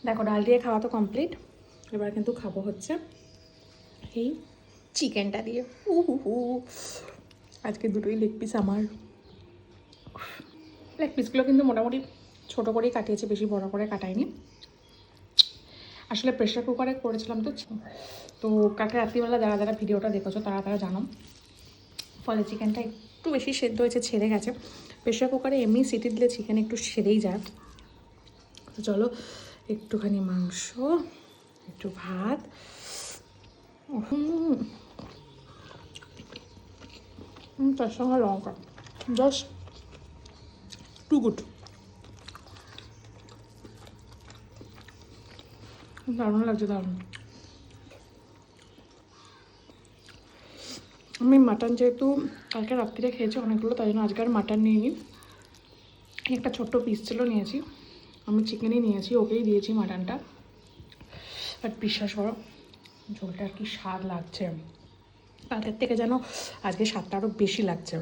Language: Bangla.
দেখো ডাল দিয়ে খাওয়া তো কমপ্লিট, এবার কিন্তু খাবো হচ্ছে এই চিকেনটা দিয়ে। আজকে দুটোই লেগ পিস আমার। লেগ পিসগুলো কিন্তু মোটামুটি ছোটো করেই কাটিয়েছি, বেশি বড় করে কাটাইনি। আসলে প্রেশার কুকারে করেছিলাম তো, তো কালকে রাত্রিবেলা যারা যারা ভিডিওটা দেখেছো তারা তারা জানো, ফলে চিকেনটা একটু বেশি সেদ্ধ হয়েছে, ছেড়ে গেছে। প্রেশার কুকারে এমনি সিটি দিলে চিকেন একটু সেরেই যায়। তো চলো একটুখানি মাংস, একটু ভাত, তার সঙ্গে লঙ্কা, জাস্ট টু গুড। দারুণ লাগছে, দারুণ। আমি মাটন যেহেতু কালকে রাত্রিরে খেয়েছি অনেকগুলো, তাই জন্য আজকে আর মাটন নিইনি। একটা ছোট্ট পিস ছিল নিয়েছি, আমি চিকেনই নিয়েছি, ওকেই দিয়েছি মাটনটা। বাট বিশ্বাস করো ঝোলটা আর কি স্বাদ লাগছে, কালকের থেকে যেন আজকে স্বাদটা আরও বেশি লাগছে।